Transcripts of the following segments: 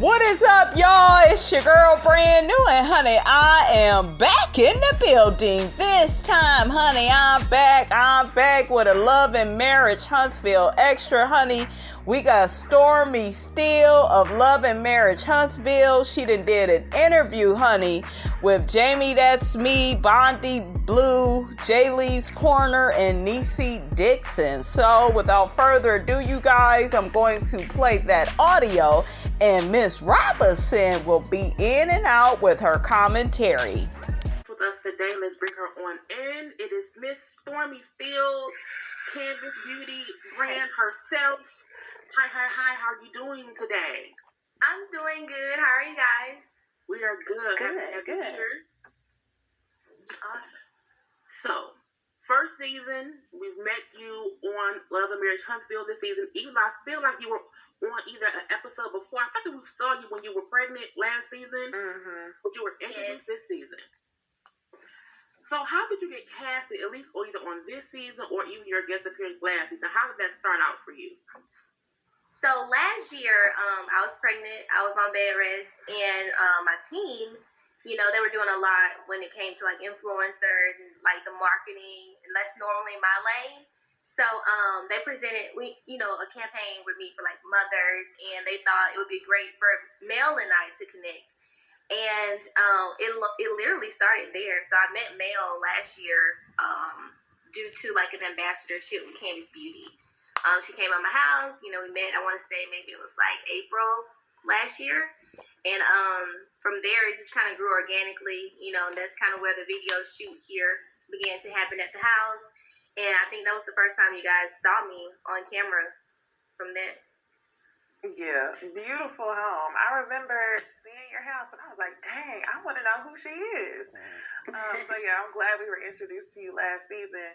What is up, y'all? It's your girl, Brand New, and honey, I am back in the building. This time, honey, I'm back with a Love and Marriage Huntsville extra, honey. We got Stormy Steele of Love and Marriage Huntsville. She done did an interview, honey, with Jamie That's Me, Bondi Blue, Jaylee's Corner, and Niecy Dixon. So, without further ado, you guys, I'm going to play that audio, and Miss Robinson will be in and out with her commentary. With us today, let's bring her on in. It is Miss Stormy Steele, Canvas Beauty brand herself. Hi, how are you doing today? I'm doing good. How are you guys? We are good. Good. Awesome. So, first season, we've met you on Love and Marriage Huntsville this season. Even though I feel like you were on either an episode before. I think we saw you when you were pregnant last season, but you were introduced this season. So, how did you get casted, at least either on this season or even your guest appearance last season? How did that start out for you? So last year, I was pregnant. I was on bed rest, and my team, they were doing a lot when it came to like influencers and like the marketing, and that's normally my lane. So they presented a campaign with me for like mothers, and they thought it would be great for Mel and I to connect. And it literally started there. So I met Mel last year due to like an ambassadorship with Canvas Beauty. She came at my house, we met, I want to say maybe it was like April last year. And from there, it just kind of grew organically, and that's kind of where the video shoot here began to happen at the house. And I think that was the first time you guys saw me on camera from that. Yeah, beautiful home. I remember seeing your house, and I was like, dang, I want to know who she is. So, yeah, I'm glad we were introduced to you last season.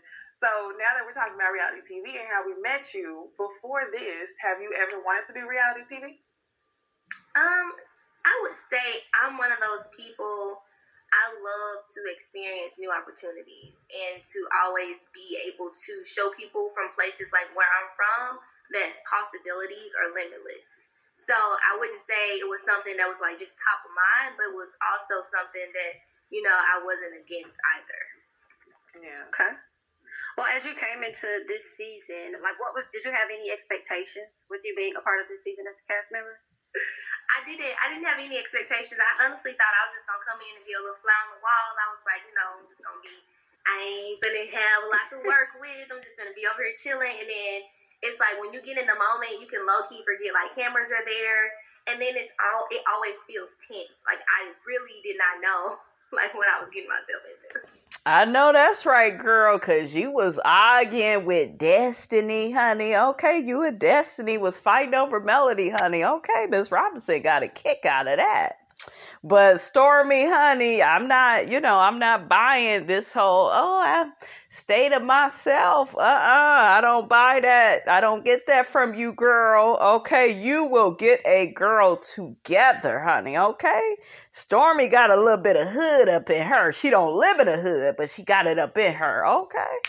So, now that we're talking about reality TV and how we met you, before this, have you ever wanted to do reality TV? I would say I'm one of those people, I love to experience new opportunities and to always be able to show people from places like where I'm from that possibilities are limitless. So I wouldn't say it was something that was like just top of mind, but it was also something that, I wasn't against either. Yeah. Okay. Well, as you came into this season, did you have any expectations with you being a part of this season as a cast member? I didn't have any expectations. I honestly thought I was just going to come in and be a little fly on the wall. I was like, I'm just going to be, I ain't going to have a lot to work with. I'm just going to be over here chilling. And then it's like when you get in the moment, you can low-key forget, like, cameras are there. And then it always feels tense. Like, I really did not know, like, what I was getting myself into. I know that's right, girl, because you was arguing with Destiny, honey. Okay, you and Destiny was fighting over Melody, honey. Okay, Miss Robinson got a kick out of that. But Stormy, honey, I'm not buying this whole, I stay to myself. I don't buy that. I don't get that from you, girl. Okay, you will get a girl together, honey, okay? Stormy got a little bit of hood up in her. She don't live in a hood, but she got it up in her, okay?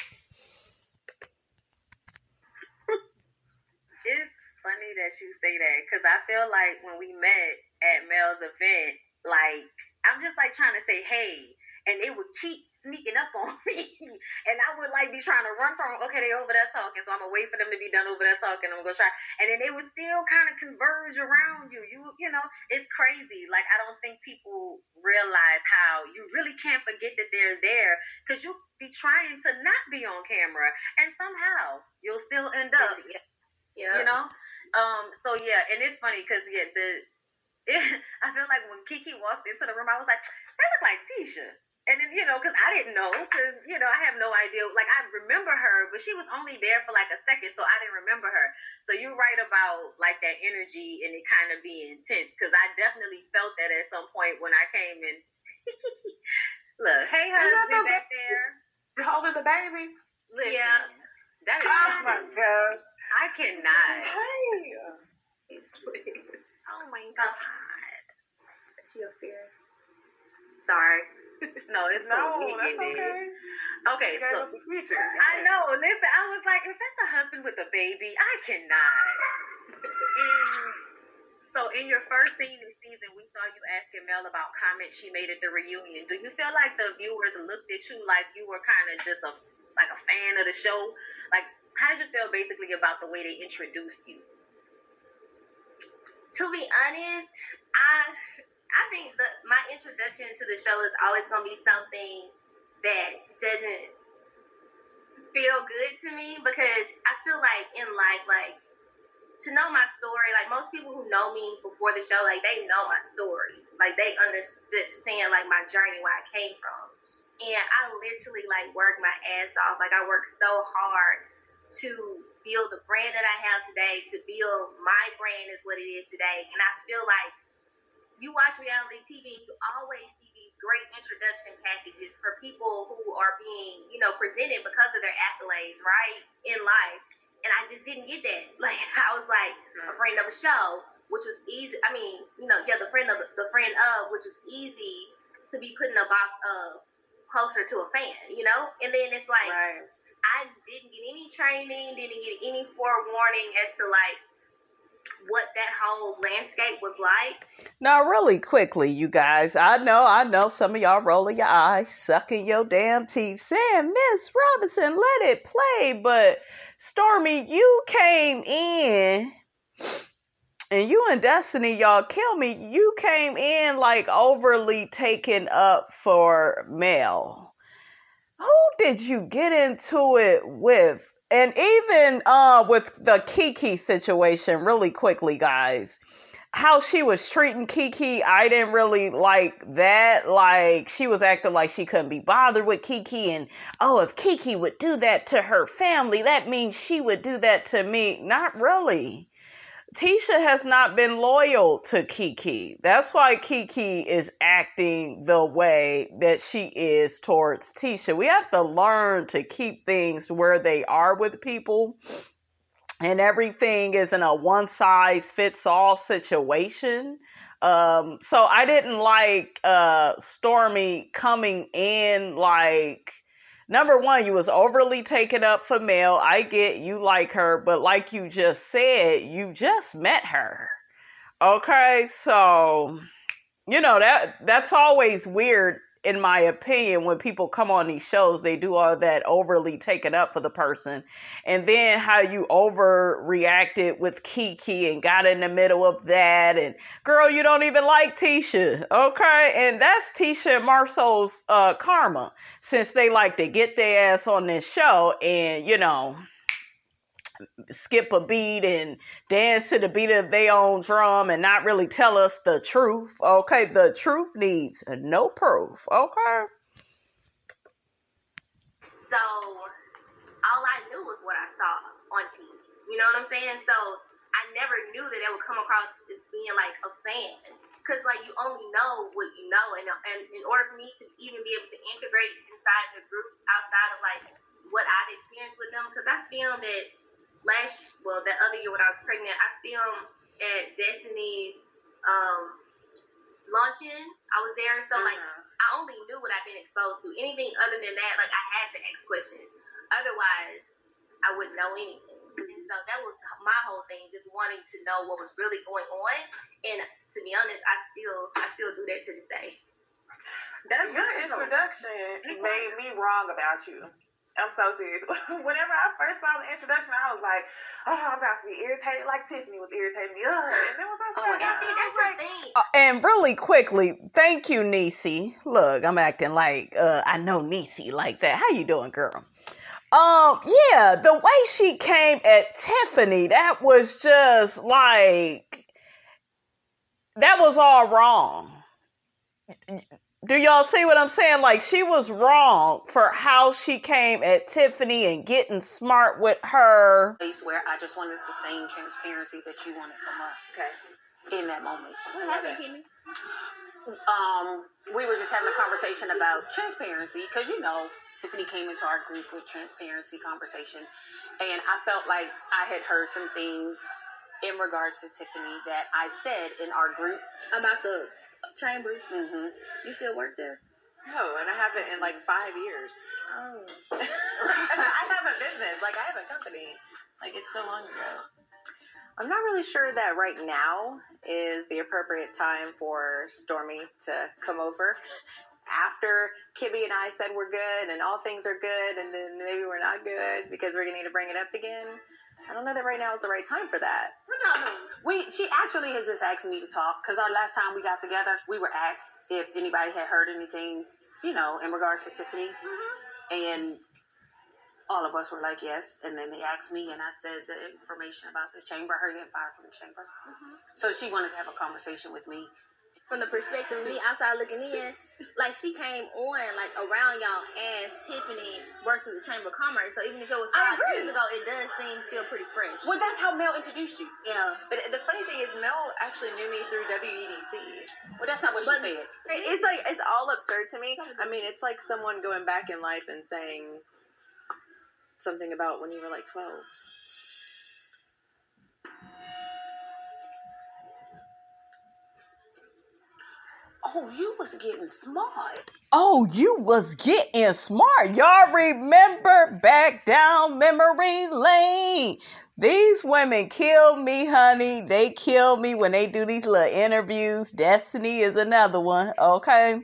It's funny that you say that, because I feel like when we met at Mel's event, like, I'm just like trying to say, hey, and they would keep sneaking up on me, and I would like be trying to run from, okay, they over there talking, so I'm gonna wait for them to be done over there talking, I'm gonna go try, and then they would still kind of converge around you, it's crazy. Like, I don't think people realize how you really can't forget that they're there, because you'll be trying to not be on camera, and somehow you'll still end up, so yeah, and it's funny, because I feel like when Kiki walked into the room, I was like, that look like Tisha. And then, because I didn't know, because, I have no idea. Like, I remember her, but she was only there for like a second, so I didn't remember her. So you're right about like that energy and it kind of being intense, because I definitely felt that at some point when I came in. Look, hey, husband back there. You're holding the baby? Listen, Yeah. That is oh, my gosh. I cannot. Hey. It's sweet. Oh my God. Is she upstairs? Sorry. No, it's no, cool. that's okay. Okay, so I know. Listen, I was like, is that the husband with the baby? I cannot. And So in your first scene this season, we saw you asking Mel about comments she made at the reunion. Do you feel like the viewers looked at you like you were kind of just a fan of the show? Like, how did you feel basically about the way they introduced you? To be honest, I think my introduction to the show is always gonna be something that doesn't feel good to me, because I feel like in life, like, to know my story, like, most people who know me before the show, like, they know my stories. Like, they understand, like, my journey, where I came from. And I literally, like, worked my ass off. Like, I worked so hard to build the brand that I have today, to build my brand is what it is today. And I feel like you watch reality TV, you always see these great introduction packages for people who are being, presented because of their accolades, right, in life. And I just didn't get that. Like, I was like a friend of a show, which was easy. I mean, the friend of, which was easy to be put in a box of closer to a fan, And then it's like, right. I didn't get any training, didn't get any forewarning as to, like, what that whole landscape was like. Now, really quickly, you guys, I know some of y'all rolling your eyes, sucking your damn teeth, saying, Miss Robinson, let it play. But Stormy, you came in, and you and Destiny, y'all kill me. You came in like overly taken up for Mel. Who did you get into it with? And even with the Kiki situation, really quickly, guys, how she was treating Kiki, I didn't really like that. Like, she was acting like she couldn't be bothered with Kiki, and if Kiki would do that to her family, that means she would do that to me. Not really. Tisha has not been loyal to Kiki. That's why Kiki is acting the way that she is towards Tisha. We have to learn to keep things where they are with people. And everything isn't a one-size-fits-all situation. So I didn't like Stormy coming in like... Number one, you was overly taken up for Mel. I get you like her, but like you just said, you just met her. Okay, so, that's always weird, in my opinion, when people come on these shows. They do all that overly taken up for the person. And then how you overreacted with Kiki and got in the middle of that. And girl, you don't even like Tisha. Okay. And that's Tisha and Marceau's karma, since they like to get their ass on this show and, skip a beat and dance to the beat of their own drum and not really tell us the truth. Okay, the truth needs no proof. Okay. So all I knew was what I saw on TV. You know what I'm saying? So I never knew that it would come across as being like a fan, because like you only know what you know, and in order for me to even be able to integrate inside the group outside of like what I've experienced with them, because I filmed it that other year when I was pregnant, I filmed at Destiny's luncheon. I was there, so like I only knew what I've been exposed to. Anything other than that, like I had to ask questions. Otherwise, I wouldn't know anything. And so that was my whole thing, just wanting to know what was really going on. And to be honest, I still do that to this day. That's your introduction made me wrong about you. I'm so serious. Whenever I first saw the introduction, I was like, I'm about to be irritated like Tiffany was irritating me. And then once I started, that's the thing. And really quickly, thank you, Niecy. Look, I'm acting like I know Niecy like that. How you doing, girl? Yeah, the way she came at Tiffany, that was just like, that was all wrong. Do y'all see what I'm saying? Like, she was wrong for how she came at Tiffany and getting smart with her. Place where I just wanted the same transparency that you wanted from us. Okay. In that moment. What happened, Kimmy? We were just having a conversation about transparency, because Tiffany came into our group with transparency conversation, and I felt like I had heard some things in regards to Tiffany that I said in our group about the chambers. Mm-hmm. You still work there? No, and I haven't in like 5 years. Oh. I have a business. Like, I have a company. Like, it's so long ago. I'm not really sure that right now is the appropriate time for Stormy to come over. After Kibby and I said we're good and all things are good, and then maybe we're not good because we're going to need to bring it up again. I don't know that right now is the right time for that. What y'all know? She actually has just asked me to talk because our last time we got together, we were asked if anybody had heard anything, in regards to Tiffany. And all of us were like, yes. And then they asked me, and I said the information about the chamber, her getting fired from the chamber. So she wanted to have a conversation with me. From the perspective of me outside looking in, like she came on like around y'all as Tiffany versus the Chamber of Commerce. So even if it was 5 years ago, it does seem still pretty fresh. Well, that's how Mel introduced you. Yeah. But the funny thing is, Mel actually knew me through WEDC. Well, that's not what she said. It's all absurd to me. I mean, it's like someone going back in life and saying something about when you were like 12. Oh, you was getting smart. Oh, you was getting smart. Y'all remember back down memory lane. These women kill me, honey. They kill me when they do these little interviews. Destiny is another one, okay?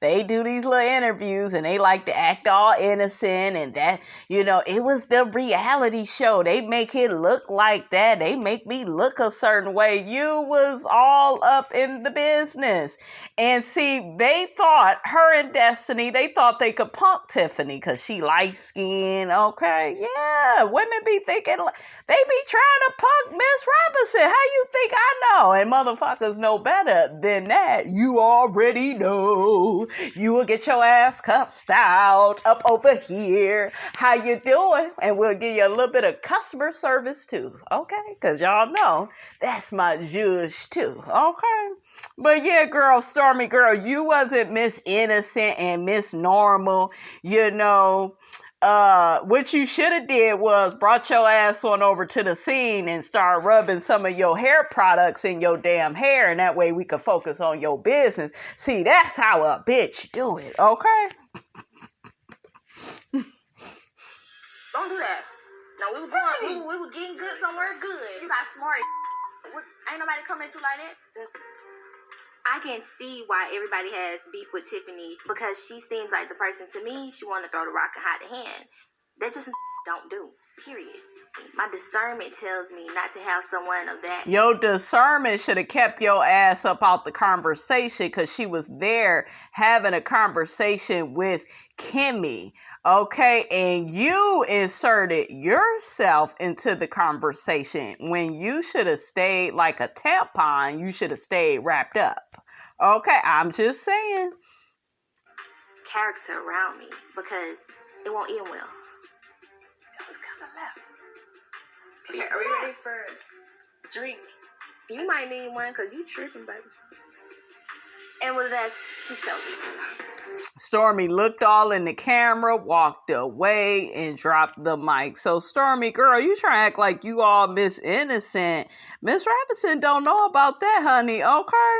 They do these little interviews and they like to act all innocent and that, it was the reality show. They make it look like that. They make me look a certain way. You was all up in the business. And see, they thought, her and Destiny, they thought they could punk Tiffany because she light skinned, okay? Yeah, women be thinking, they be trying to punk Miss Robinson. How you think I know? And motherfuckers know better than that. You already know. You will get your ass cussed out up over here. How you doing? And we'll give you a little bit of customer service too, okay? Because y'all know that's my zhuzh too, okay? But yeah, girl, Stormy girl, you wasn't Miss Innocent and Miss Normal, what you should have did was brought your ass on over to the scene and start rubbing some of your hair products in your damn hair, and that way we could focus on your business. See, that's how a bitch do it, okay? Don't do that. No, we were getting good somewhere good. You got smart. Ain't nobody coming at you like that. I can see why everybody has beef with Tiffany because she seems like the person to me, she want to throw the rock and hide the hand. That just don't do, period. My discernment tells me not to have someone of that. Your discernment should have kept your ass up out the conversation because she was there having a conversation with Kimmy. Okay, and you inserted yourself into the conversation when you should have stayed like a tampon. You should have stayed wrapped up. Okay, I'm just saying. Character around me because it won't end well. That was kind of left. Okay, are we ready for a drink? You might need one because you tripping, baby. And with that, she felt it. Stormy looked all in the camera, walked away, and dropped the mic. So, Stormy, girl, you try to act like you all Miss Innocent. Miss Robinson don't know about that, honey, okay?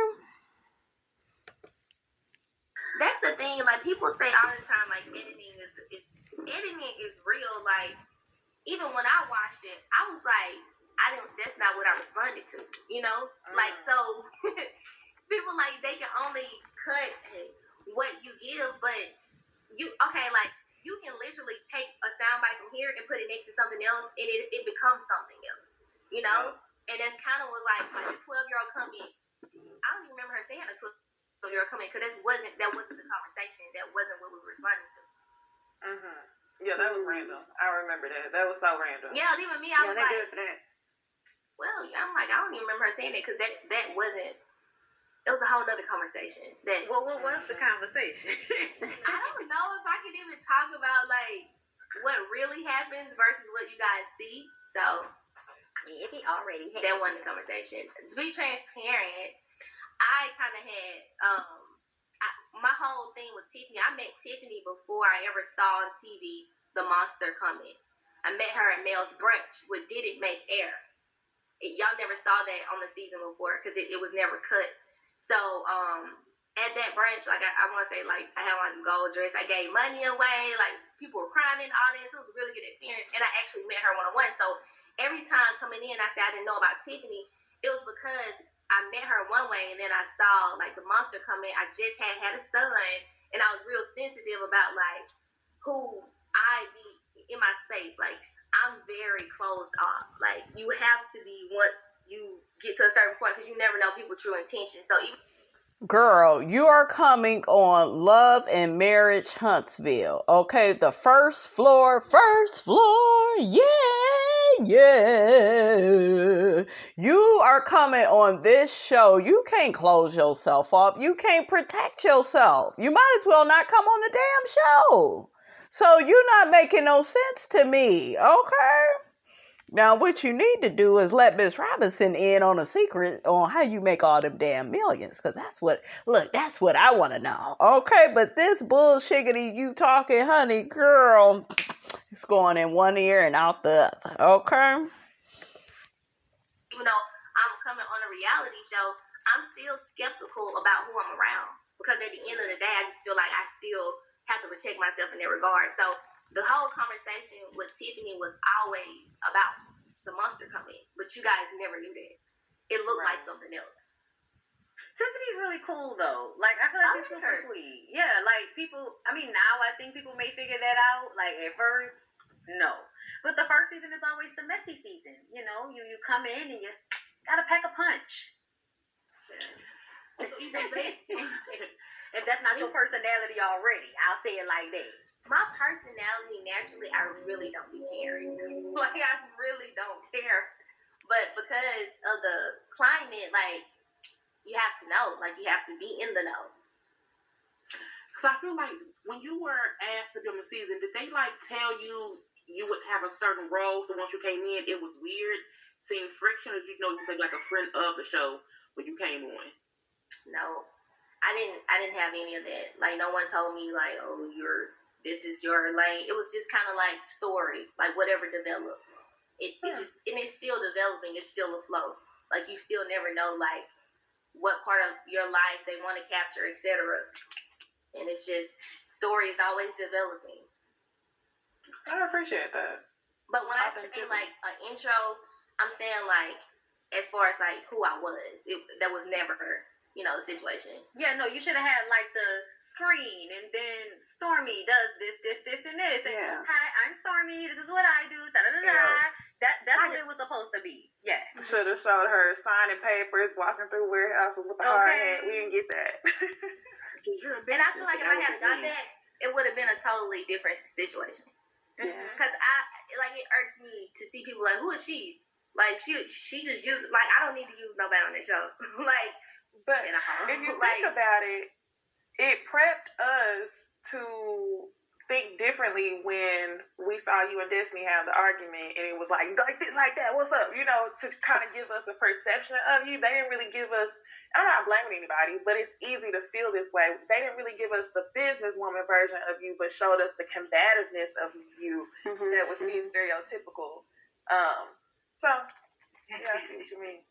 That's the thing. Like, people say all the time, like, editing is real. Like, even when I watched it, I was like, that's not what I responded to, Like, so, people, like, they can only cut what you give, but you can literally take a soundbite from here and put it next to something else, and it becomes something else, And that's kind of what like a 12-year-old come in. I don't even remember her saying a 12-year-old come in because that wasn't the conversation. That wasn't what we were responding to. Yeah, that was random. I remember that. That was so random. Yeah, even me, I was like, good for that. Well, I'm like, I don't even remember her saying that because that wasn't. It was a whole other conversation. Well, what was the conversation? I don't know if I can even talk about like what really happens versus what you guys see. So, I mean, if he already had that wasn't the conversation. To be transparent, I kind of had my whole thing with Tiffany. I met Tiffany before I ever saw on TV the monster coming. I met her at Mel's brunch, which didn't make air. Y'all never saw that on the season before because it was never cut. So, at that brunch, like, I want to say, like, I had, like, a gold dress. I gave money away. Like, people were crying in the audience. It was a really good experience. And I actually met her one-on-one. So, every time coming in, I said I didn't know about Tiffany. It was because I met her one way, and then I saw like the monster come in. I just had a son, and I was real sensitive about like who I be in my space. Like I'm very closed off. Like you have to be once you get to a certain point, because you never know people's true intentions. So even Girl, you are coming on Love and Marriage Huntsville. Okay, the first floor, yeah. You are coming on this show. You can't close yourself up. You can't protect yourself. You might as well not come on the damn show. So you're not making no sense to me, okay? Now, what you need to do is let Miss Robinson in on a secret on how you make all them damn millions. Because that's what I want to know. Okay, but this bullshiggity you talking, honey, girl, it's going in one ear and out the other. Okay? even though I'm coming on a reality show, I'm still skeptical about who I'm around. Because at the end of the day, I just feel like I still have to protect myself in that regard. So the whole conversation with Tiffany was always about the monster coming, but you guys never knew that. It looked like something else. Tiffany's really cool though. Like I feel like she's super sweet. Yeah, like people. I mean, now I think people may figure that out. Like at first, no. But the first season is always the messy season. You know, you come in and you gotta pack a punch. If that's not your personality already, I'll say it like that. My personality, naturally, I really don't be caring. Like, I really don't care. But because of the climate, like, you have to know. Like, you have to be in the know. So I feel like when you were asked to be on the season, did they, like, tell you you would have a certain role, so once you came in, it was weird, seeing friction, or did you know you were, like, a friend of the show when you came on? No. I didn't have any of that. Like, no one told me, like, oh, this is your lane. It was just kind of like story, like whatever developed. It's just, and it's still developing. It's still a flow. Like, you still never know, like, what part of your life they want to capture, etc. And it's just, story is always developing. I appreciate that. But when I say, like, an intro, I'm saying, like, as far as, like, who I was, that was never the situation. Yeah, no, you should have had like the screen, and then Stormy does this, and this. And, hi, I'm Stormy. This is what I do. Da da da da. That's what it was supposed to be. Yeah. Should have showed her signing papers, walking through warehouses with a hard hat. We didn't get that. And I feel like if I had done that, it would have been a totally different situation. Yeah. Because it irks me to see people like, who is she? Like, she just used, like, I don't need to use nobody on this show. Like. But if you think about it, it prepped us to think differently when we saw you and Destiny have the argument, and it was like this, like that, what's up? To kind of give us a perception of you. They didn't really give us, I'm not blaming anybody, but it's easy to feel this way. They didn't really give us the businesswoman version of you, but showed us the combativeness of you that was being stereotypical. So, yeah, I see what you mean.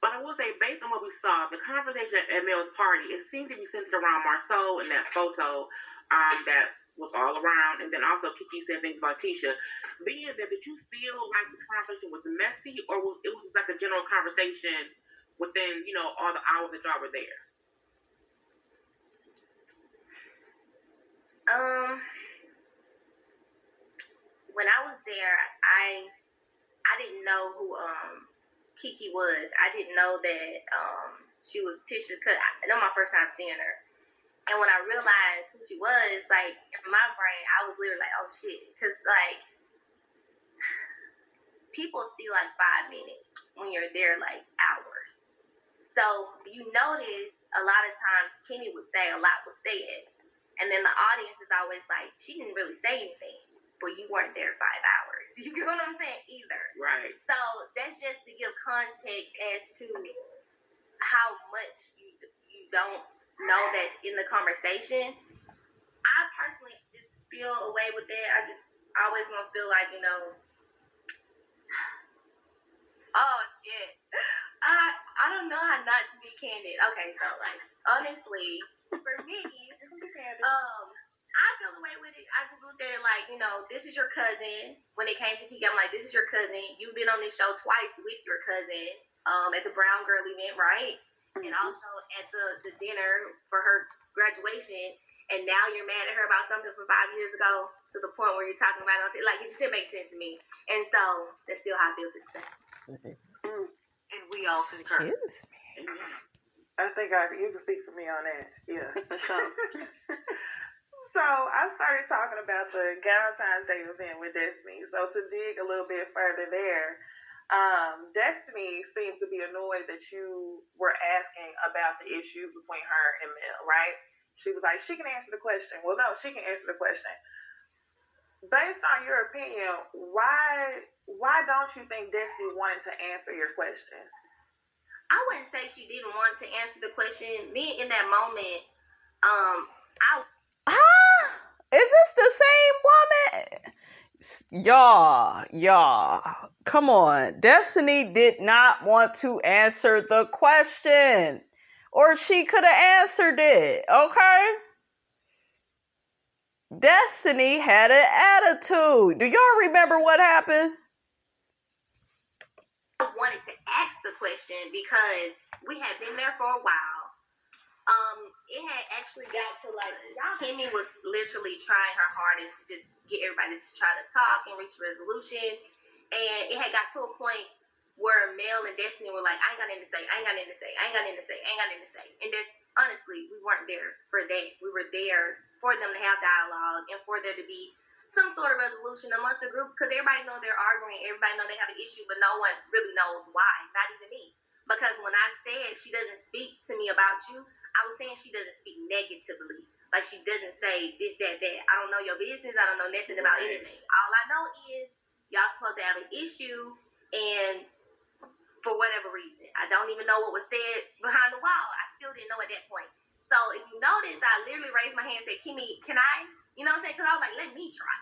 But I will say, based on what we saw, the conversation at Mel's party, it seemed to be centered around Marceau and that photo that was all around. And then also Kiki said things about Tisha. Being there, did you feel like the conversation was messy, or it was just like a general conversation within, all the hours that y'all were there? When I was there, I didn't know who Kiki was. I didn't know that she was Tisha, because I know my first time seeing her. And when I realized who she was, like, in my brain, I was literally like, oh shit. Because, like, people see like 5 minutes when you're there like hours. So you notice a lot of times Kenny would say a lot was said. And then the audience is always like, she didn't really say anything. But you weren't there 5 hours. You get what I'm saying? Either. Right. So that's just to give context as to how much you don't know that's in the conversation. I personally just feel away with that. I just always want to feel like, oh shit. I don't know how not to be candid. Okay, so like honestly, for me, I feel the way away with it. I just looked at it like, this is your cousin. When it came to Kiki, I'm like, this is your cousin. You've been on this show twice with your cousin at the Brown Girl event, right? Mm-hmm. And also at the dinner for her graduation. And now you're mad at her about something from 5 years ago to the point where you're talking about it. Like, it just didn't make sense to me. And so that's still how I feel to this day. Mm-hmm. And we all concur. Excuse me. I think you can speak for me on that. Yeah. For sure. So I started talking about the Valentine's Day event with Destiny. So to dig a little bit further there, Destiny seemed to be annoyed that you were asking about the issues between her and Mel, right? She was like, she can answer the question. Well, no, she can answer the question. Based on your opinion, why don't you think Destiny wanted to answer your questions? I wouldn't say she didn't want to answer the question. Me, in that moment, is this the same woman? Y'all, come on. Destiny did not want to answer the question, or she could have answered it, okay? Destiny had an attitude. Do y'all remember what happened? I wanted to ask the question because we had been there for a while. It had actually got to Kimmy was literally trying her hardest to just get everybody to try to talk and reach a resolution. And it had got to a point where Mel and Destiny were like, I ain't got nothing to say. And that's honestly, we weren't there for that. We were there for them to have dialogue and for there to be some sort of resolution amongst the group, because everybody know they're arguing, everybody know they have an issue, but no one really knows why, not even me. Because when I said she doesn't speak to me about you, I was saying she doesn't speak negatively. Like, she doesn't say this, that. I don't know your business. I don't know nothing about anything. All I know is y'all supposed to have an issue, and for whatever reason, I don't even know what was said behind the wall. I still didn't know at that point. So if you notice, I literally raised my hand and said, Kimmy, can I? You know what I'm saying? Because I was like, let me try,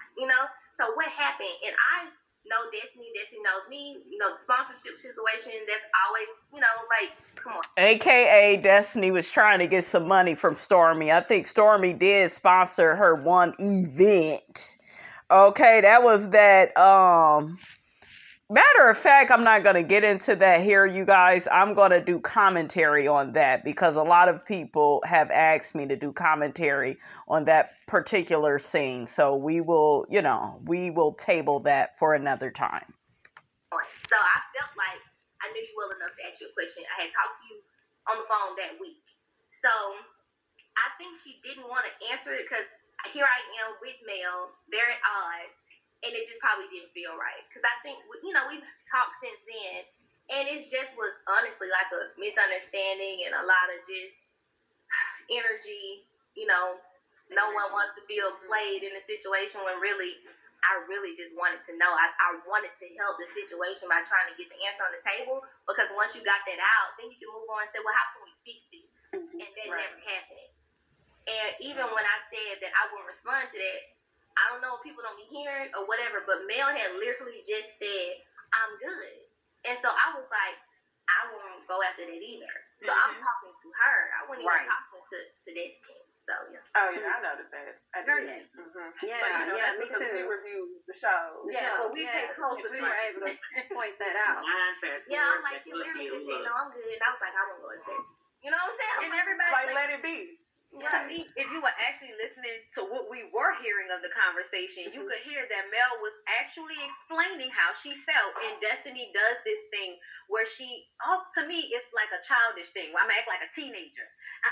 So what happened? And I know Destiny knows me, the sponsorship situation, that's always, come on. AKA Destiny was trying to get some money from Stormy. I think Stormy did sponsor her one event. Okay, that was that, matter of fact, I'm not going to get into that here, you guys. I'm going to do commentary on that because a lot of people have asked me to do commentary on that particular scene. So we will, table that for another time. So I felt like I knew you well enough to ask you a question. I had talked to you on the phone that week. So I think she didn't want to answer it because here I am with Mel, they're at odds. And it just probably didn't feel right. Because I think, we've talked since then. And it just was honestly like a misunderstanding and a lot of just energy. No one wants to feel played in a situation when really, I really just wanted to know. I wanted to help the situation by trying to get the answer on the table. Because once you got that out, then you can move on and say, well, how can we fix this? Mm-hmm. And that never happened. And even when I said that I wouldn't respond to that, I don't know if people don't be hearing or whatever, but Mel had literally just said, I'm good. And so I was like, I won't go after that either. So I'm talking to her. I wasn't even talking to Destiny. So, yeah. Oh, yeah, I noticed that. I did. Yeah, me too. We reviewed the show. Yeah, so we paid close attention. We were able to point that out. Yeah, I'm like, she literally just said, no, I'm good. And I was like, I won't go after that. You know what I'm saying? And everybody like, let it be. To me, if you were actually listening to what we were hearing of the conversation, you could hear that Mel was actually explaining how she felt. And Destiny does this thing where to me, it's like a childish thing where I'm act like a teenager.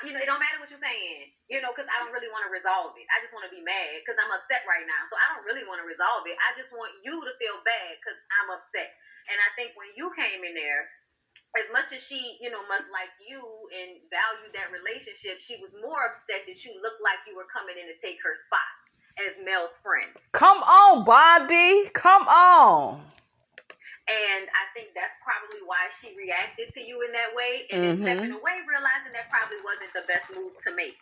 It don't matter what you're saying, because I don't really want to resolve it. I just want to be mad because I'm upset right now. So I don't really want to resolve it. I just want you to feel bad because I'm upset. And I think when you came in there, as much as she, must like you and value that relationship, she was more upset that you looked like you were coming in to take her spot as Mel's friend. Come on, Bondi. Come on. And I think that's probably why she reacted to you in that way. And then stepping away, realizing that probably wasn't the best move to make.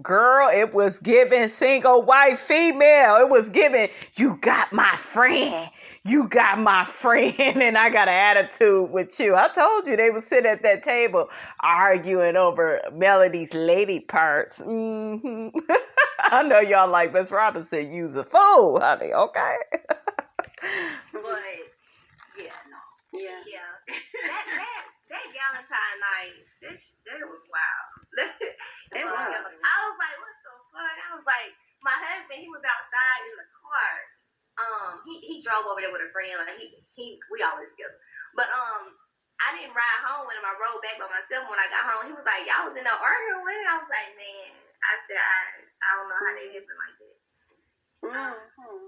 Girl, it was giving single white female. It was giving, you got my friend. You got my friend. And I got an attitude with you. I told you they would sit at that table arguing over Melody's lady parts. Mm-hmm. I know y'all like Miss Robinson. You's a fool, honey. Okay. But yeah, no. Yeah. That Valentine night, that was wild. It was. I was like, what the fuck? I was like, my husband, he was outside in the car. He drove over there with a friend. Like we always together. But I didn't ride home with him. I rode back by myself. When I got home, he was like, y'all was in there arguing with it. I was like, man. I said, I don't know how that happened like that.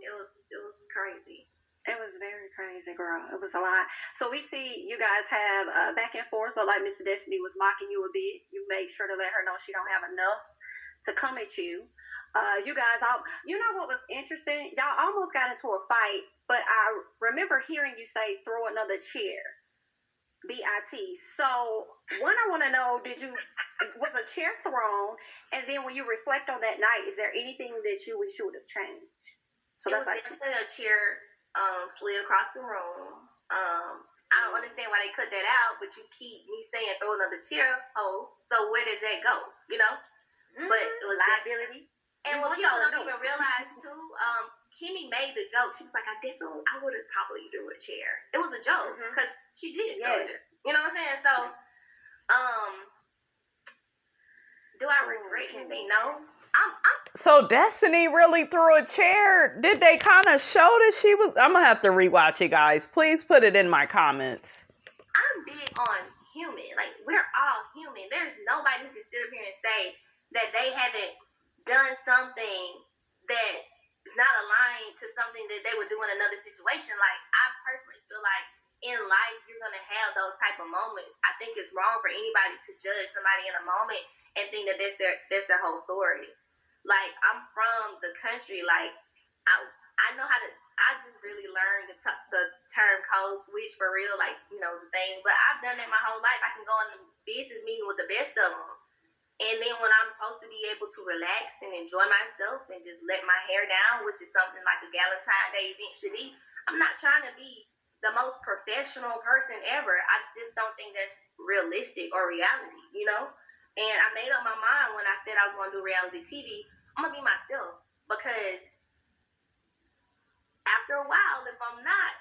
It was crazy. It was very crazy, girl. It was a lot. So we see you guys have back and forth, but like Miss Destiny was mocking you a bit. You made sure to let her know she don't have enough to come at you. You guys, you know what was interesting? Y'all almost got into a fight, but I remember hearing you say, throw another chair. BIT. So one, I want to know, was a chair thrown? And then when you reflect on that night, is there anything that you wish you would have changed? So it that's was like definitely a chair slid across the room. I don't understand why they cut that out, but you keep me saying throw another chair hole. So where did that go? You know? But it was liability. And what people don't even realize too, Kimmy made the joke. She was like, I would have probably threw a chair. It was a joke because she did throw a chair. You know what I'm saying? So, do I regret anything? No. So Destiny really threw a chair. Did they kind of show that she was? I'm gonna have to rewatch it, guys. Please put it in my comments. I'm big on human. Like, we're all human. There's nobody who can sit up here and say that they haven't done something that is not aligned to something that they would do in another situation. Like, I personally feel like in life, you're going to have those type of moments. I think it's wrong for anybody to judge somebody in a moment and think that that's their whole story. Like, I'm from the country. Like, I know how to, I just really learned the term code switch for real, like, you know, the thing. But I've done that my whole life. I can go in a business meeting with the best of them. And then when I'm supposed to be able to relax and enjoy myself and just let my hair down, which is something like a Valentine's Day event should be, I'm not trying to be the most professional person ever. I just don't think that's realistic or reality, you know? And I made up my mind when I said I was going to do reality TV. I'm going to be myself because after a while, if I'm not,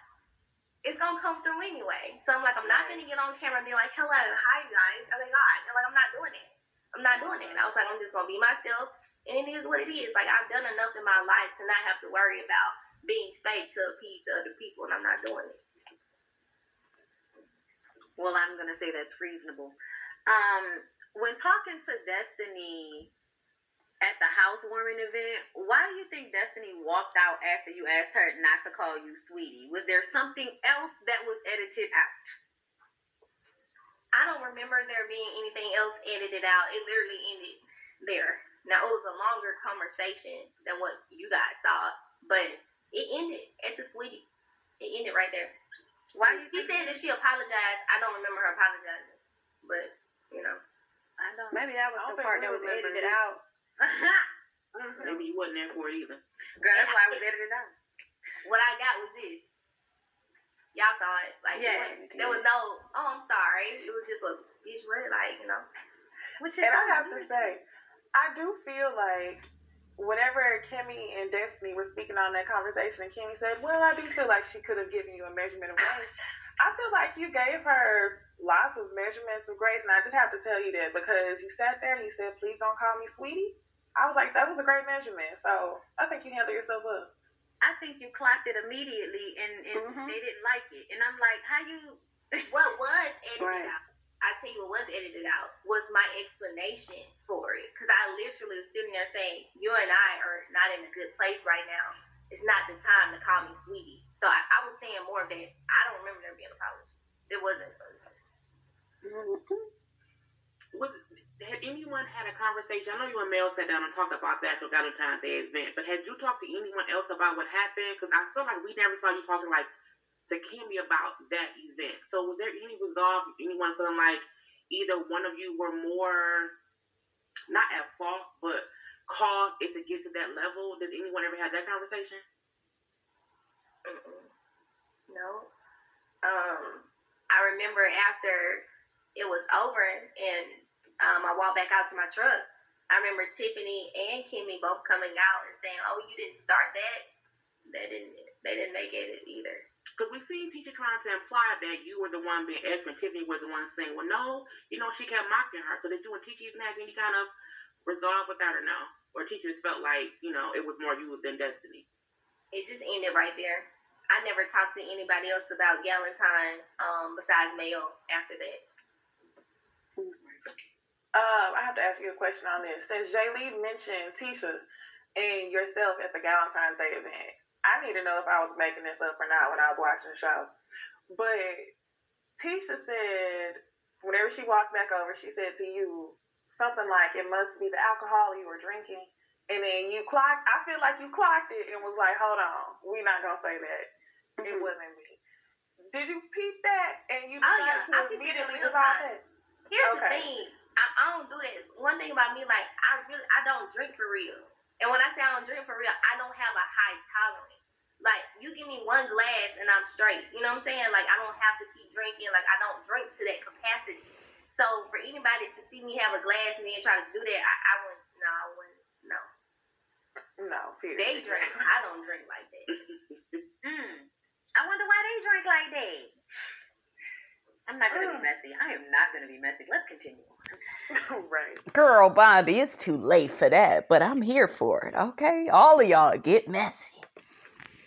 it's going to come through anyway. So I'm like, I'm not going to get on camera and be like, hello, hi guys, oh my God. And like, I'm not doing it. I'm not doing it. And I was like, I'm just going to be myself. And it is what it is. Like, I've done enough in my life to not have to worry about being fake to appease other people, and I'm not doing it. Well, I'm going to say that's reasonable. When talking to Destiny at the housewarming event, why do you think Destiny walked out after you asked her not to call you sweetie? Was there something else that was edited out? I don't remember there being anything else edited out. It literally ended there. Now, it was a longer conversation than what you guys saw, but it ended at the sweetie. It ended right there. Why? He said that she apologized. I don't remember her apologizing, but, you know. I don't. Maybe that was the part that was edited out. Maybe you wasn't there for it either. Girl, that's why it was edited out. What I got was this. Y'all saw it. Like, there was no, oh, I'm sorry. It was just a bitch what, like, you know. And I have to say, I do feel like whenever Kimmy and Destiny were speaking on that conversation, and Kimmy said, well, I do feel like she could have given you a measurement of grace. I feel like you gave her lots of measurements of grace, and I just have to tell you that because you sat there and you said, please don't call me sweetie. I was like, that was a great measurement. So I think you handled yourself up. I think you clocked it immediately, and they didn't like it. And I'm like, how you... What was edited out? I tell you what was edited out was my explanation for it. Because I literally was sitting there saying, you and I are not in a good place right now. It's not the time to call me sweetie. So I was saying more of that. I don't remember there being an apology. There wasn't. Had anyone had a conversation? I know you and Mel sat down and talked about the actual Valentine's Day event, but had you talked to anyone else about what happened? Because I feel like we never saw you talking like to Kimmy about that event. So was there any resolve? Anyone feeling like either one of you were more not at fault, but caused it to get to that level? Did anyone ever have that conversation? No. I remember after it was over and I walked back out to my truck, I remember Tiffany and Kimmy both coming out and saying, "Oh, you didn't start that." They didn't make it either. Because we seen teacher trying to imply that you were the one being extra, and Tiffany was the one saying, "Well, no, she kept mocking her." So did you and teachers have any kind of resolve with that or no? Or teachers felt like it was more you than Destiny? It just ended right there. I never talked to anybody else about Galentine besides Mel after that. I have to ask you a question on this. Since Jaylee mentioned Tisha and yourself at the Valentine's Day event, I need to know if I was making this up or not when I was watching the show. But Tisha said, whenever she walked back over, she said to you something like, "It must be the alcohol you were drinking." And then you clocked, I feel like you clocked it and was like, "Hold on, we're not going to say that. It wasn't me." Did you peep that? And you decided to immediately resolve it? Here's the thing. I don't do that. One thing about me, like, I don't drink for real. And when I say I don't drink for real, I don't have a high tolerance. Like, you give me one glass and I'm straight. You know what I'm saying? Like, I don't have to keep drinking. Like, I don't drink to that capacity. So, for anybody to see me have a glass and then try to do that, I wouldn't, no. No, period. They drink. I don't drink like that. I wonder why they drink like that. I'm not going to be messy. I am not going to be messy. Let's continue on. Right. Girl, Bondi, it's too late for that, but I'm here for it, okay? All of y'all get messy.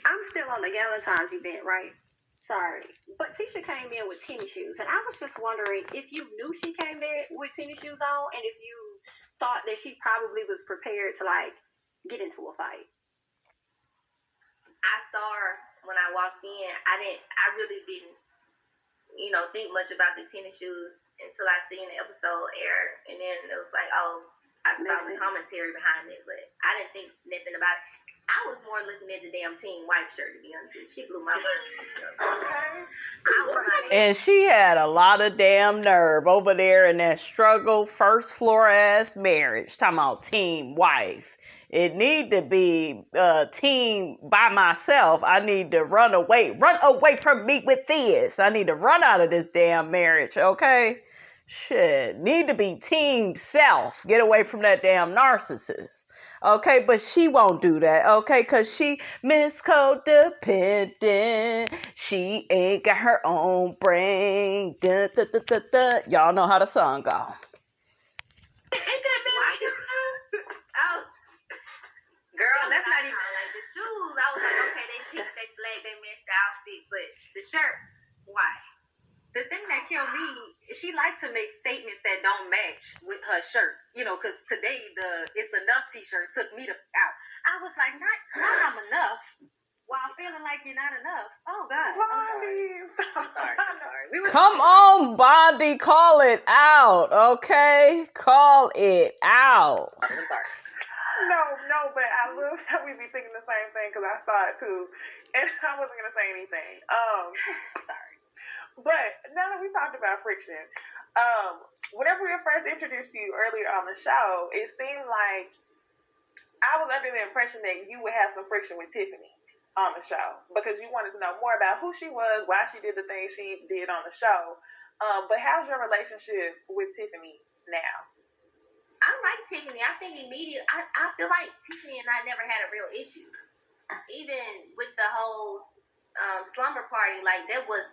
I'm still on the Galentine's event, right? Sorry. But Tisha came in with tennis shoes, and I was just wondering if you knew she came there with tennis shoes on, and if you thought that she probably was prepared to, like, get into a fight. I saw her when I walked in. I really didn't, think much about the tennis shoes until I seen the episode air, and then it was like, oh, I saw the commentary behind it, but I didn't think nothing about it. I was more looking at the damn Team Wife shirt, to be honest with you. She blew my mind. And she had a lot of damn nerve over there in that struggle first floor ass marriage. Talking about Team Wife. It need to be team by myself. I need to run away from me with this. I need to run out of this damn marriage, okay? Shit, need to be team self. Get away from that damn narcissist, okay? But she won't do that, okay? Because she Miss Codependent. She ain't got her own brain. Dun, dun, dun, dun, dun. Y'all know how the song go. Girl, that's not even like the shoes. I was like, okay, they pink, they black, they matched the outfit, but the shirt, why? The thing that killed me, she liked to make statements that don't match with her shirts. Because today the "It's Enough" t-shirt took me out. I was like, not I'm enough, while feeling like you're not enough. Oh God, I'm sorry. Come on, Bondi, call it out, okay? Call it out. I'm sorry. No, but I love how we be thinking the same thing because I saw it too, and I wasn't gonna say anything. Sorry. But now that we talked about friction, whenever we first introduced you earlier on the show, it seemed like I was under the impression that you would have some friction with Tiffany on the show because you wanted to know more about who she was, why she did the things she did on the show. But how's your relationship with Tiffany now? I like Tiffany. I think I feel like Tiffany and I never had a real issue. Even with the whole slumber party, like that was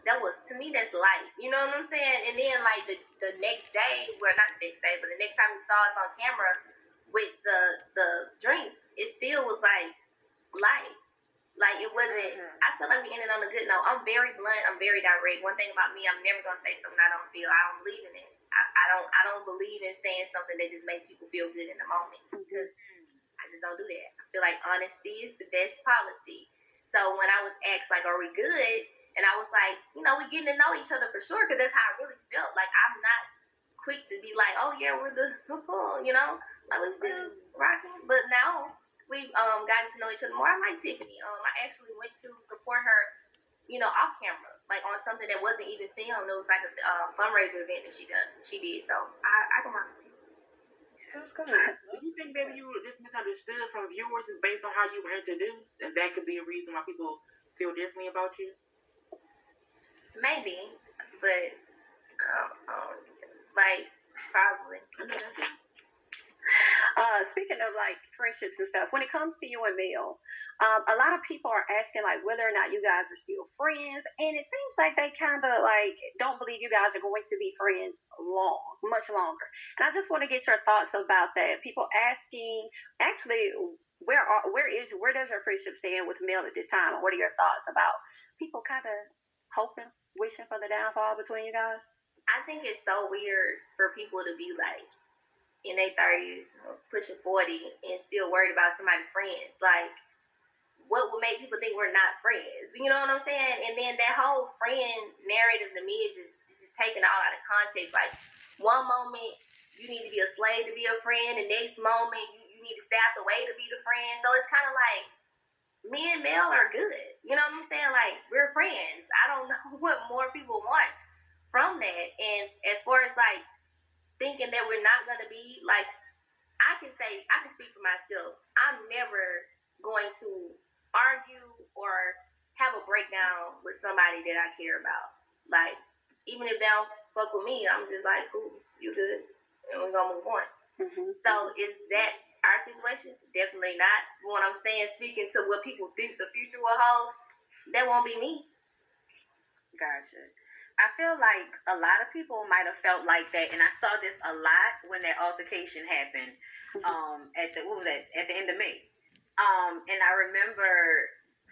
to me, that's light. You know what I'm saying? And then like the next day, well, not the next day, but the next time we saw us on camera with the drinks, it still was like light. Like it wasn't. I feel like we ended on a good note. I'm very blunt. I'm very direct. One thing about me, I'm never gonna say something I don't feel. I don't believe in it. I don't believe in saying something that just makes people feel good in the moment because I just don't do that. I feel like honesty is the best policy. So when I was asked like, "Are we good?" and I was like, we're getting to know each other for sure because that's how I really felt. Like I'm not quick to be like, "Oh yeah, we're the," like we still rocking. But now we've gotten to know each other more. I like Tiffany. I actually went to support her, off camera, like on something that wasn't even filmed. It was like a fundraiser event that she did. So I can rock with you. That's good. Do you think maybe you were just misunderstood from viewers is based on how you were introduced, and that could be a reason why people feel differently about you? Maybe, but like probably. Speaking of like friendships and stuff, when it comes to you and Mel, a lot of people are asking like whether or not you guys are still friends, and it seems like they kind of like don't believe you guys are going to be friends much longer. And I just want to get your thoughts about that. People asking, actually, where does your friendship stand with Mel at this time, and what are your thoughts about people kind of hoping, wishing for the downfall between you guys? I think it's so weird for people to be like in their 30s, pushing 40, and still worried about somebody's friends. Like, what would make people think we're not friends? You know what I'm saying? And then that whole friend narrative to me is just taken all out of context. Like, one moment you need to be a slave to be a friend, the next moment you need to stay out the way to be the friend. So it's kind of like, me and Mel are good. You know what I'm saying? Like, we're friends. I don't know what more people want from that. And as far as like thinking that we're not gonna be, like, I can speak for myself. I'm never going to argue or have a breakdown with somebody that I care about. Like, even if they don't fuck with me, I'm just like, cool, you good, and we're gonna move on. Mm-hmm. So is that our situation? Definitely not. What I'm saying, speaking to what people think the future will hold, that won't be me. Gotcha. I feel like a lot of people might have felt like that, and I saw this a lot when that altercation happened. At the end of May. And I remember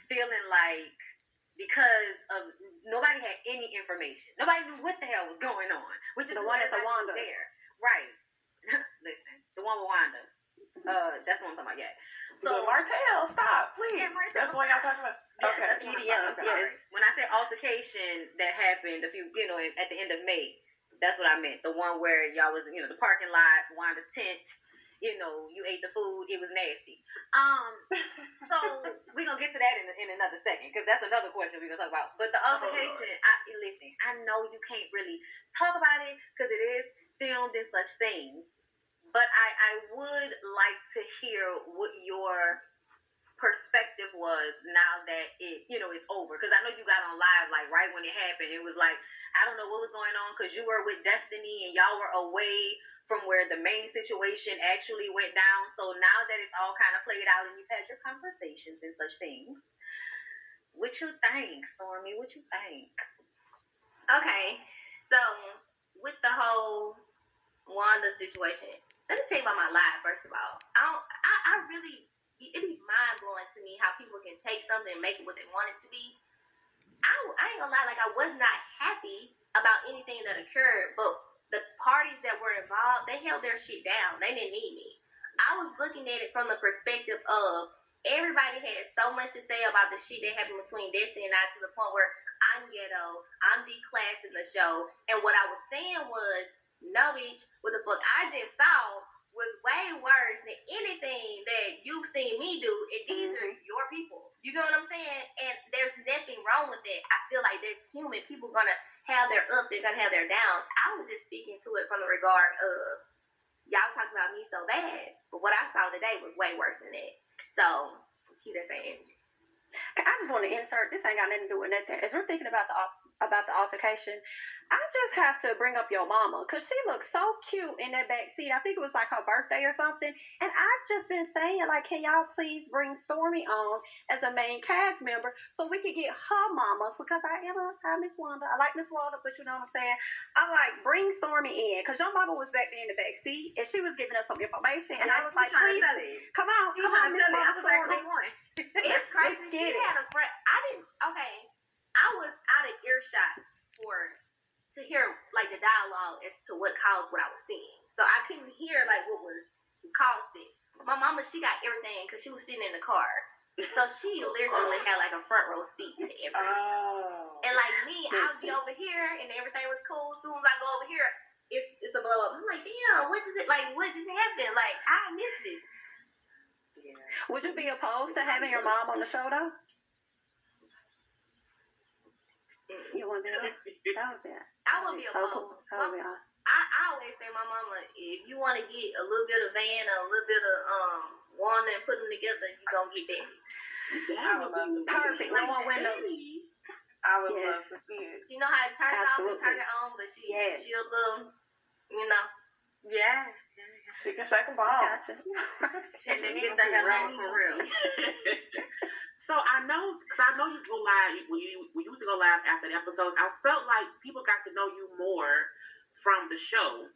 feeling like, because of nobody had any information, nobody knew what the hell was going on, which is the one at the Wanda there, right? Listen, the one with Wanda'S. That's what I'm talking about. Yeah. So Martell, stop, please. Yeah, Martell, that's what y'all talking about. Yeah, Okay. Yes. When I said altercation that happened a few, at the end of May, that's what I meant. The one where y'all was, the parking lot, Wanda's tent. You ate the food. It was nasty. So we're going to get to that in another second, because that's another question we're going to talk about. But the altercation, listen, I know you can't really talk about it because it is filmed and such things, but I would like to hear what your perspective was now that it, is over. Because I know you got on live, like, right when it happened. It was like, I don't know what was going on, because you were with Destiny and y'all were away from where the main situation actually went down. So now that it's all kind of played out and you've had your conversations and such things, what you think, Stormy? What you think? Okay, so with the whole Wanda situation, let me tell you about my life. First of all, I really, it be mind blowing to me how people can take something and make it what they want it to be. I ain't gonna lie, like, I was not happy about anything that occurred, but the parties that were involved, they held their shit down. They didn't need me. I was looking at it from the perspective of everybody had so much to say about the shit that happened between Destiny and I, to the point where I'm ghetto, I'm D-class in the show, and what I was saying was, no, bitch, what the fuck I just saw was way worse than anything that you've seen me do, and these are your people. You know what I'm saying? And there's nothing wrong with that. I feel like that's human. People are gonna have their ups, they're gonna have their downs. I was just speaking to it from the regard of, y'all talking about me so bad, but what I saw today was way worse than that. So keep that same energy. I just want to insert, this ain't got nothing to do with nothing. As we're thinking about the altercation, I just have to bring up your mama, because she looks so cute in that back seat. I think it was like her birthday or something. And I've just been saying, like, can y'all please bring Stormy on as a main cast member so we could get her mama, because I Miss Wanda. I like Miss Wanda, but you know what I'm saying? I'm like, bring Stormy in, because your mama was back there in the back seat and she was giving us some information. And I was like, please, come on, Miss Mama Stormy. It's crazy. She had a friend. I was out of earshot to hear, like, the dialogue as to what caused what I was seeing. So I couldn't hear, like, what was caused it. My mama, she got everything because she was sitting in the car. So she literally had, like, a front row seat to everything. Oh. And, like, me, I'll be over here and everything was cool. As soon as I go over here, it's a blow up. I'm like, damn, what just happened? Like, I missed it. Yeah. Would you be opposed to having your mom on the show, though? You want to be on? That would be. I would be opposed. Cool. That would be awesome. I always say, my mama, if you want to get a little bit of Van and a little bit of Wanda and put them together, you gonna get that. I would love to see perfect. No one window. I would love to see it. You know how to turn it off and turn it on, but she a little, Yeah. She can shake a ball. Gotcha. And then get the hell on for real. So I know you go live when you used to go live after the episode. I felt like people got to know you more from the show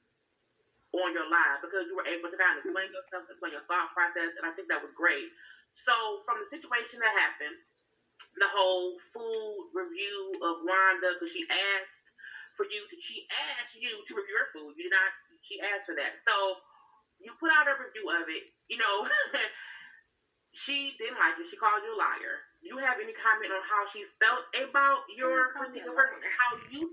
on your live because you were able to kind of explain yourself, explain your thought process, and I think that was great. So from the situation that happened, the whole food review of Wanda, because she asked you to review her food. You did not. She asked for that. So you put out a review of it. You know. She didn't like it. She called you a liar. Do you have any comment on how she felt about your particular person? How you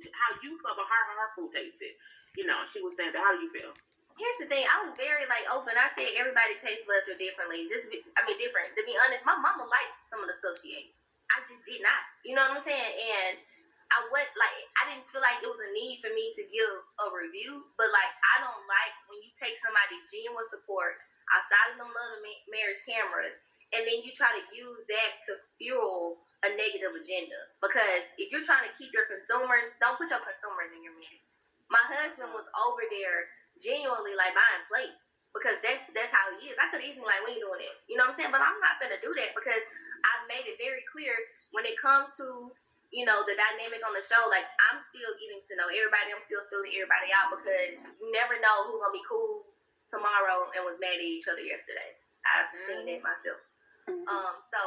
felt about how her food tasted? You know, she was saying that. How do you feel? Here's the thing. I was very open. I said everybody's taste buds are differently. Different. To be honest, my mama liked some of the stuff she ate. I just did not. You know what I'm saying? And I didn't feel like it was a need for me to give a review. But I don't like when you take somebody's genuine support outside of them Love and Marriage cameras, and then you try to use that to fuel a negative agenda. Because if you're trying to keep your consumers, don't put your consumers in your mess. My husband was over there genuinely buying plates because that's how he is. I could easily when you doing it, you know what I'm saying? But I'm not gonna do that because I made it very clear when it comes to the dynamic on the show. I'm still getting to know everybody. I'm still feeling everybody out because you never know who's gonna be cool tomorrow and was mad at each other yesterday. I've seen it myself. So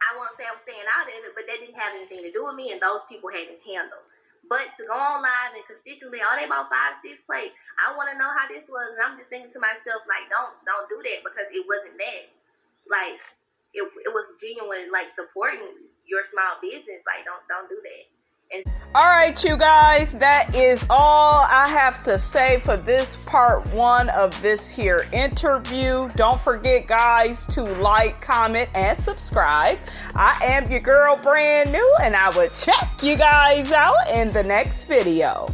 I won't say I'm staying out of it, but that didn't have anything to do with me, and those people had it handled. But to go on live and consistently, they bought 5-6 plates. I want to know how this was, and I'm just thinking to myself, don't do that because it wasn't that. It was genuine, supporting your small business. Don't do that. All right, you guys, that is all I have to say for this part 1 of this here interview. Don't forget, guys, to like, comment, and subscribe. I am your girl, brand new, and I will check you guys out in the next video.